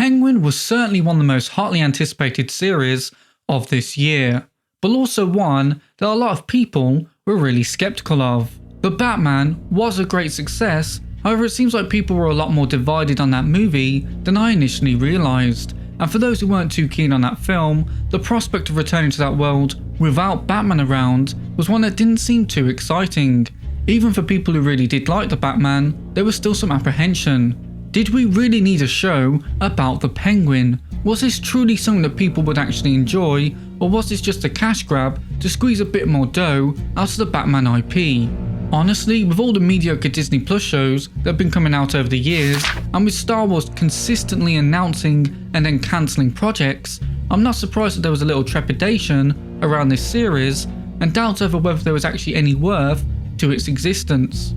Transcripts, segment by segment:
Penguin was certainly one of the most hotly anticipated series of this year, but also one that a lot of people were really skeptical of. The Batman was a great success, however it seems like people were a lot more divided on that movie than I initially realised, and for those who weren't too keen on that film, the prospect of returning to that world without Batman around was one that didn't seem too exciting. Even for people who really did like the Batman, there was still some apprehension. Did we really need a show about the Penguin? Was this truly something that people would actually enjoy, or was this just a cash grab to squeeze a bit more dough out of the Batman IP? Honestly, with all the mediocre Disney Plus shows that have been coming out over the years, and with Star Wars consistently announcing and then cancelling projects, I'm not surprised that there was a little trepidation around this series and doubts over whether there was actually any worth to its existence.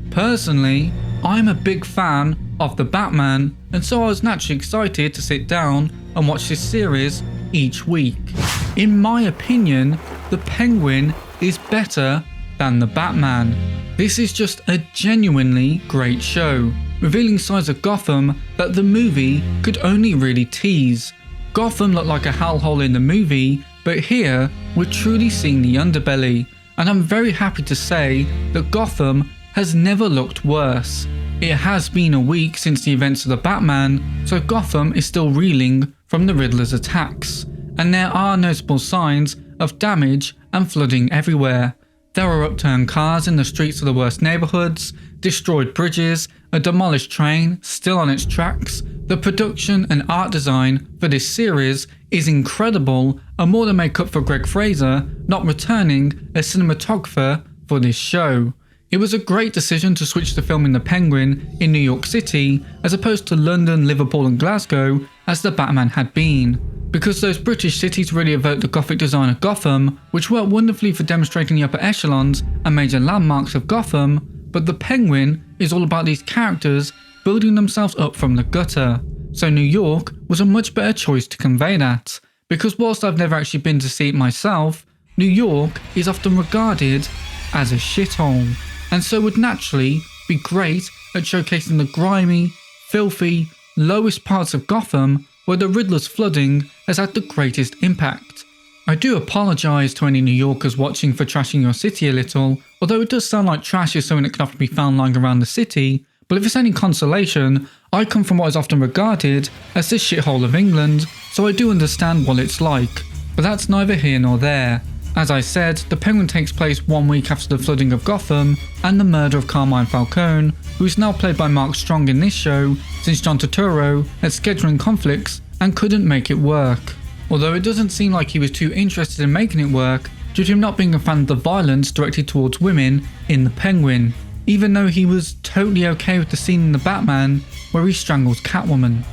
Personally, I'm a big fan of the Batman, and so I was naturally excited to sit down and watch this series each week. In my opinion, the Penguin is better than the Batman. This is just a genuinely great show, revealing sides of Gotham that the movie could only really tease. Gotham looked like a hellhole in the movie, but here we're truly seeing the underbelly, and I'm very happy to say that Gotham has never looked worse. It has been a week since the events of the Batman, so Gotham is still reeling from the Riddler's attacks, and there are noticeable signs of damage and flooding everywhere. There are upturned cars in the streets of the worst neighbourhoods, destroyed bridges, a demolished train still on its tracks. The production and art design for this series is incredible and more than make up for Greg Fraser not returning as cinematographer for this show. It was a great decision to switch to filming the Penguin in New York City as opposed to London, Liverpool and Glasgow as the Batman had been, because those British cities really evoke the Gothic design of Gotham, which worked wonderfully for demonstrating the upper echelons and major landmarks of Gotham, but the Penguin is all about these characters building themselves up from the gutter. So New York was a much better choice to convey that, because whilst I've never actually been to see it myself, New York is often regarded as a shithole, and so would naturally be great at showcasing the grimy, filthy, lowest parts of Gotham where the Riddler's flooding has had the greatest impact. I do apologise to any New Yorkers watching for trashing your city a little, although it does sound like trash is something that can often be found lying around the city, but if it's any consolation, I come from what is often regarded as the shithole of England, so I do understand what it's like, but that's neither here nor there. As I said, the Penguin takes place 1 week after the flooding of Gotham and the murder of Carmine Falcone, who is now played by Mark Strong in this show, since John Turturro had scheduling conflicts and couldn't make it work. Although it doesn't seem like he was too interested in making it work, due to him not being a fan of the violence directed towards women in The Penguin, even though he was totally okay with the scene in The Batman where he strangles Catwoman.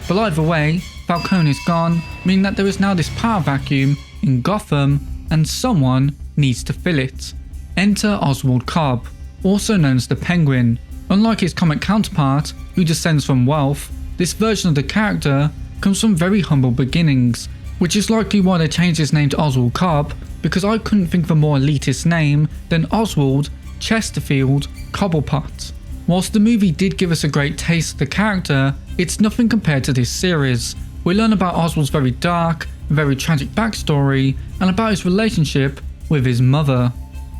But either way, Falcone is gone, meaning that there is now this power vacuum in Gotham, and someone needs to fill it. Enter Oswald Cobb, also known as the Penguin. Unlike his comic counterpart, who descends from wealth, this version of the character comes from very humble beginnings, which is likely why they changed his name to Oswald Cobb, because I couldn't think of a more elitist name than Oswald Chesterfield Cobblepot. Whilst the movie did give us a great taste of the character, it's nothing compared to this series. We learn about Oswald's very dark, very tragic backstory, and about his relationship with his mother.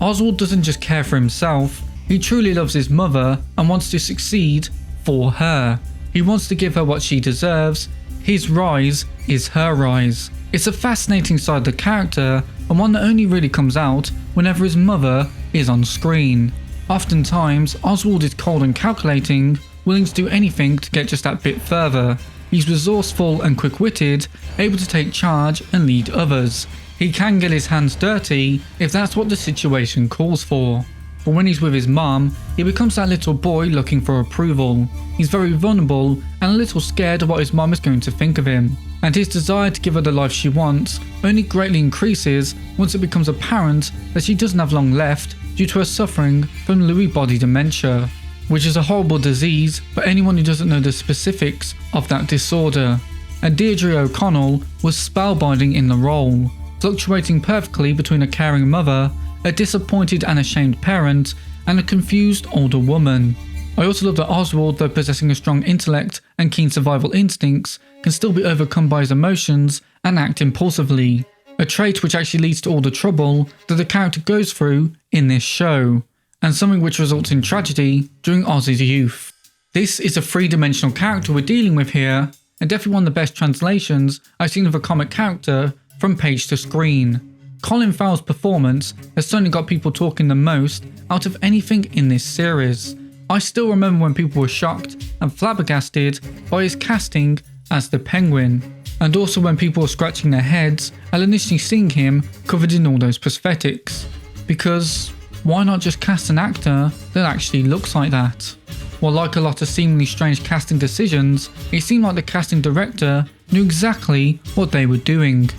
Oswald doesn't just care for himself, he truly loves his mother and wants to succeed for her. He wants to give her what she deserves. His rise is her rise. It's a fascinating side of the character, and one that only really comes out whenever his mother is on screen. Oftentimes, Oswald is cold and calculating, willing to do anything to get just that bit further. He's resourceful and quick-witted, able to take charge and lead others. He can get his hands dirty if that's what the situation calls for. But when he's with his mum, he becomes that little boy looking for approval. He's very vulnerable and a little scared of what his mum is going to think of him. And his desire to give her the life she wants only greatly increases once it becomes apparent that she doesn't have long left due to her suffering from Lewy body dementia, which is a horrible disease for anyone who doesn't know the specifics of that disorder. And Deirdre O'Connell was spellbinding in the role, fluctuating perfectly between a caring mother, a disappointed and ashamed parent, and a confused older woman. I also love that Oswald, though possessing a strong intellect and keen survival instincts, can still be overcome by his emotions and act impulsively, a trait which actually leads to all the trouble that the character goes through in this show, and something which results in tragedy during Oz's youth. This is a three-dimensional character we're dealing with here, and definitely one of the best translations I've seen of a comic character from page to screen. Colin Farrell's performance has certainly got people talking the most out of anything in this series. I still remember when people were shocked and flabbergasted by his casting as the Penguin, and also when people were scratching their heads at initially seeing him covered in all those prosthetics. Because why not just cast an actor that actually looks like that? Well, like a lot of seemingly strange casting decisions, it seemed like the casting director knew exactly what they were doing.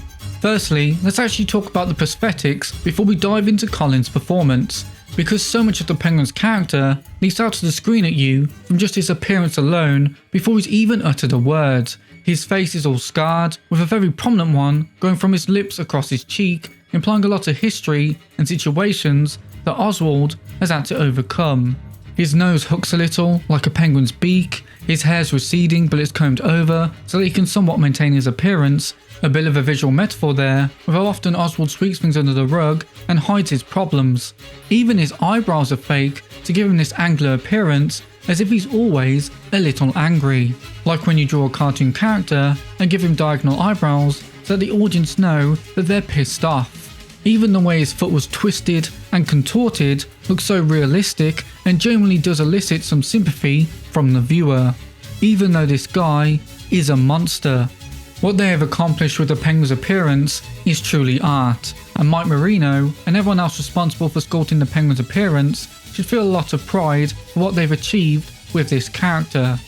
Firstly, let's actually talk about the prosthetics before we dive into Colin's performance, because so much of the Penguin's character leaps out to the screen at you from just his appearance alone before he's even uttered a word. His face is all scarred, with a very prominent one going from his lips across his cheek, implying a lot of history and situations that Oswald has had to overcome. His nose hooks a little, like a penguin's beak, his hair's receding but it's combed over so that he can somewhat maintain his appearance. A bit of a visual metaphor there, with how often Oswald sweeps things under the rug and hides his problems. Even his eyebrows are fake to give him this angular appearance, as if he's always a little angry. Like when you draw a cartoon character and give him diagonal eyebrows so that the audience know that they're pissed off. Even the way his foot was twisted and contorted looks so realistic and genuinely does elicit some sympathy from the viewer, even though this guy is a monster. What they have accomplished with the Penguin's appearance is truly art, and Mike Marino and everyone else responsible for sculpting the Penguin's appearance should feel a lot of pride for what they've achieved with this character.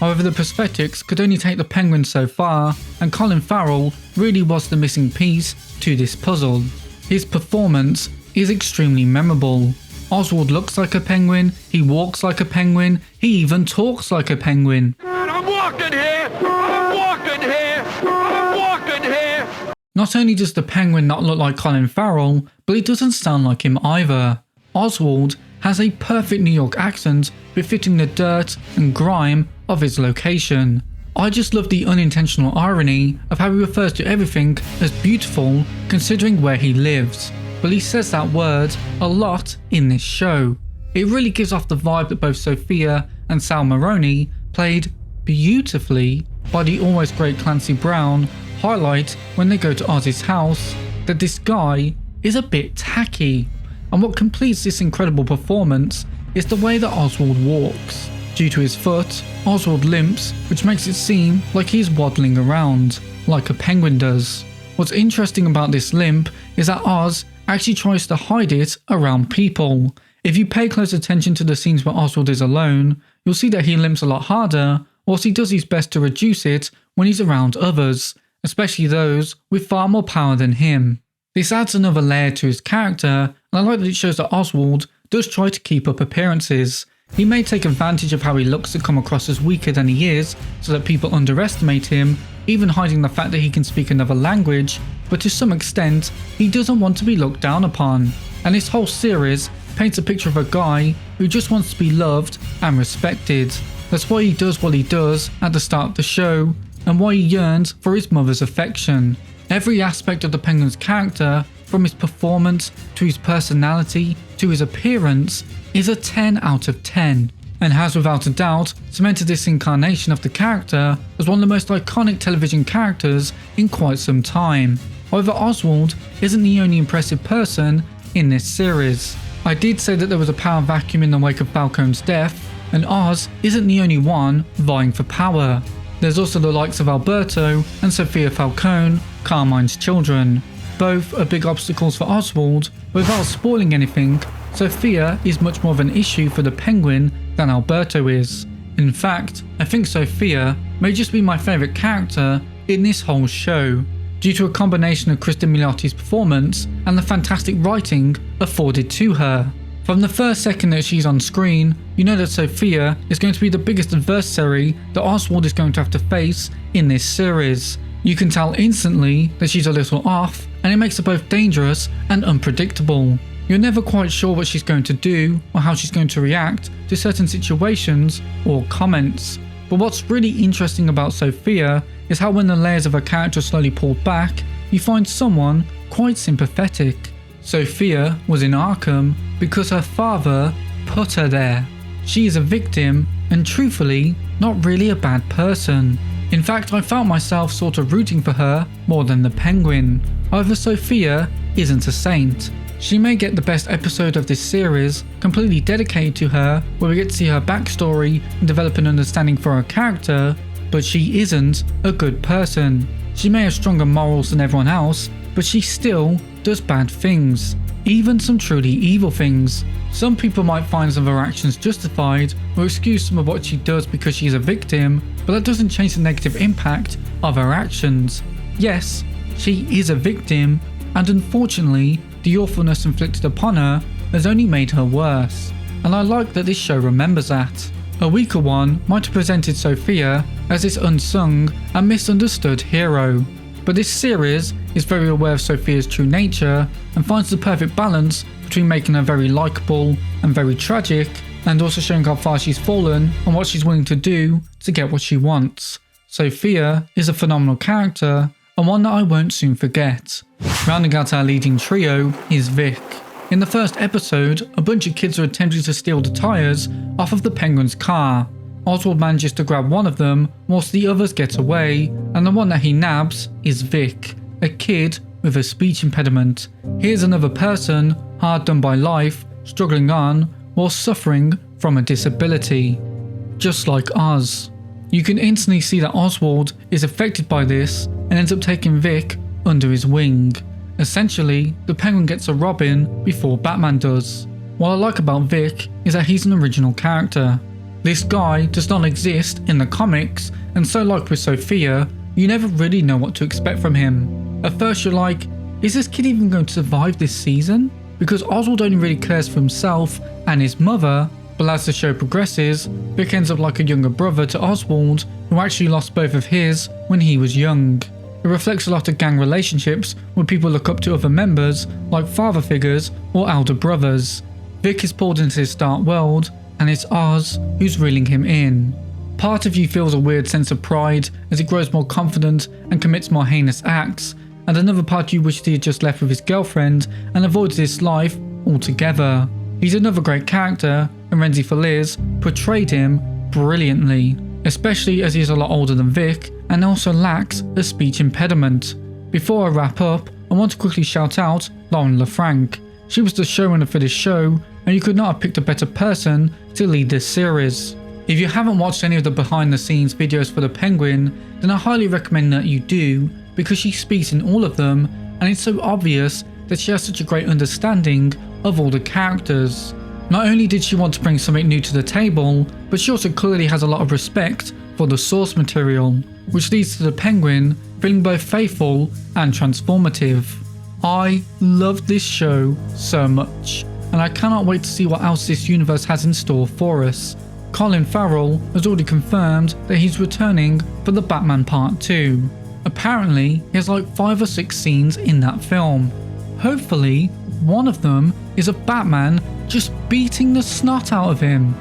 However, the prosthetics could only take the Penguin so far, and Colin Farrell really was the missing piece to this puzzle. His performance is extremely memorable. Oswald looks like a penguin, he walks like a penguin, he even talks like a penguin. I'm walking here! I'm walking here! I'm walking here! Not only does the Penguin not look like Colin Farrell, but he doesn't sound like him either. Oswald has a perfect New York accent befitting the dirt and grime of his location. I just love the unintentional irony of how he refers to everything as beautiful considering where he lives, but he says that word a lot in this show. It really gives off the vibe that both Sophia and Sal Maroni, played beautifully by the always great Clancy Brown, highlight when they go to Oz's house that this guy is a bit tacky. And what completes this incredible performance is the way that Oswald walks. Due to his foot, Oswald limps, which makes it seem like he's waddling around, like a penguin does. What's interesting about this limp is that Oz actually tries to hide it around people. If you pay close attention to the scenes where Oswald is alone, you'll see that he limps a lot harder, whilst he does his best to reduce it when he's around others, especially those with far more power than him. This adds another layer to his character, and I like that it shows that Oswald does try to keep up appearances. He may take advantage of how he looks to come across as weaker than he is, so that people underestimate him, even hiding the fact that he can speak another language, but to some extent, he doesn't want to be looked down upon. And this whole series paints a picture of a guy who just wants to be loved and respected. That's why he does what he does at the start of the show, and why he yearns for his mother's affection. Every aspect of the Penguin's character, from his performance to his personality to his appearance, is a 10 out of 10, and has without a doubt cemented this incarnation of the character as one of the most iconic television characters in quite some time. However, Oswald isn't the only impressive person in this series. I did say that there was a power vacuum in the wake of Falcone's death, and Oz isn't the only one vying for power. There's also the likes of Alberto and Sophia Falcone, Carmine's children. Both are big obstacles for Oswald, but without spoiling anything, Sophia is much more of an issue for the Penguin than Alberto is. In fact, I think Sophia may just be my favourite character in this whole show, due to a combination of Kristen Miliotti's performance and the fantastic writing afforded to her. From the first second that she's on screen, you know that Sophia is going to be the biggest adversary that Oswald is going to have to face in this series. You can tell instantly that she's a little off, and it makes her both dangerous and unpredictable. You're never quite sure what she's going to do or how she's going to react to certain situations or comments. But what's really interesting about Sophia is how when the layers of her character slowly pulled back, you find someone quite sympathetic. Sophia was in Arkham because her father put her there. She is a victim and truthfully not really a bad person. In fact, I found myself sort of rooting for her more than the Penguin. However, Sophia isn't a saint. She may get the best episode of this series completely dedicated to her, where we get to see her backstory and develop an understanding for her character, but she isn't a good person. She may have stronger morals than everyone else, but she still does bad things, even some truly evil things. Some people might find some of her actions justified or excuse some of what she does because she's a victim, but that doesn't change the negative impact of her actions. Yes, she is a victim, and unfortunately, the awfulness inflicted upon her has only made her worse, and I like that this show remembers that. A weaker one might have presented Sophia as this unsung and misunderstood hero, but this series is very aware of Sophia's true nature and finds the perfect balance between making her very likeable and very tragic, and also showing how far she's fallen and what she's willing to do to get what she wants. Sophia is a phenomenal character, and one that I won't soon forget. Rounding out our leading trio is Vic. In the first episode, a bunch of kids are attempting to steal the tyres off of the Penguin's car. Oswald manages to grab one of them whilst the others get away, and the one that he nabs is Vic, a kid with a speech impediment. Here's another person, hard done by life, struggling on while suffering from a disability. Just like Oz. You can instantly see that Oswald is affected by this and ends up taking Vic under his wing. Essentially, the Penguin gets a Robin before Batman does. What I like about Vic is that he's an original character. This guy does not exist in the comics, and so like with Sophia, you never really know what to expect from him. At first you're like, is this kid even going to survive this season? Because Oswald only really cares for himself and his mother, but as the show progresses, Vic ends up like a younger brother to Oswald, who actually lost both of his when he was young. It reflects a lot of gang relationships where people look up to other members like father figures or elder brothers. Vic is pulled into this dark world, and it's Oz who's reeling him in. Part of you feels a weird sense of pride as he grows more confident and commits more heinous acts, and another part of you wishes he had just left with his girlfriend and avoided this life altogether. He's another great character, and Renzi Feliz portrayed him brilliantly, especially as he is a lot older than Vic and also lacks a speech impediment. Before I wrap up, I want to quickly shout out Lauren LaFranc. She was the showrunner for this show, and you could not have picked a better person to lead this series. If you haven't watched any of the behind the scenes videos for the Penguin, then I highly recommend that you do, because she speaks in all of them, and it's so obvious that she has such a great understanding of all the characters. Not only did she want to bring something new to the table, but she also clearly has a lot of respect for the source material, which leads to the Penguin feeling both faithful and transformative. I love this show so much, and I cannot wait to see what else this universe has in store for us. Colin Farrell has already confirmed that he's returning for the Batman Part 2. Apparently, he has like 5 or 6 scenes in that film. Hopefully, one of them is of Batman just beating the snot out of him.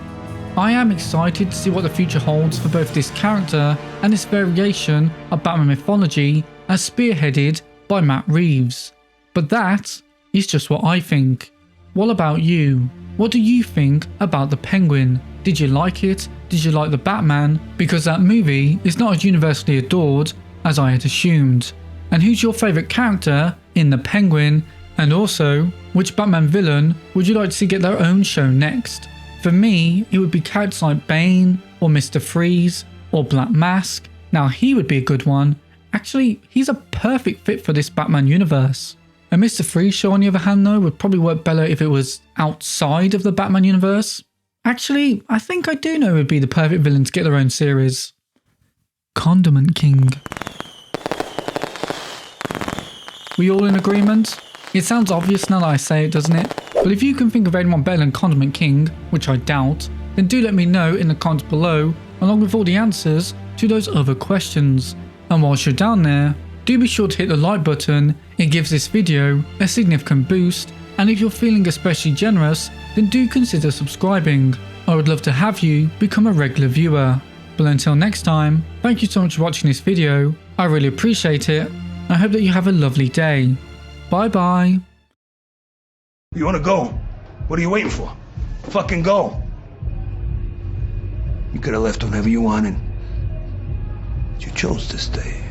I am excited to see what the future holds for both this character and this variation of Batman mythology as spearheaded by Matt Reeves. But that is just what I think. What about you? What do you think about the Penguin? Did you like it? Did you like the Batman? Because that movie is not as universally adored as I had assumed. And who's your favourite character in the Penguin? And also, which Batman villain would you like to see get their own show next? For me, it would be characters like Bane, or Mr. Freeze, or Black Mask. Now he would be a good one. Actually, he's a perfect fit for this Batman universe. A Mr. Freeze show on the other hand though would probably work better if it was outside of the Batman universe. Actually, I think I do know who would be the perfect villain to get their own series. Condiment King. We all in agreement? It sounds obvious now that I say it, doesn't it? But if you can think of anyone better than Condiment King, which I doubt, then do let me know in the comments below, along with all the answers to those other questions. And whilst you're down there, do be sure to hit the like button. It gives this video a significant boost, And if you're feeling especially generous, then do consider subscribing. I would love to have you become a regular viewer. But until next time, thank you so much for watching this video. I really appreciate it. I hope that you have a lovely day. Bye bye. You wanna go? What are you waiting for? Fucking go. You could have left whenever you wanted. But you chose to stay.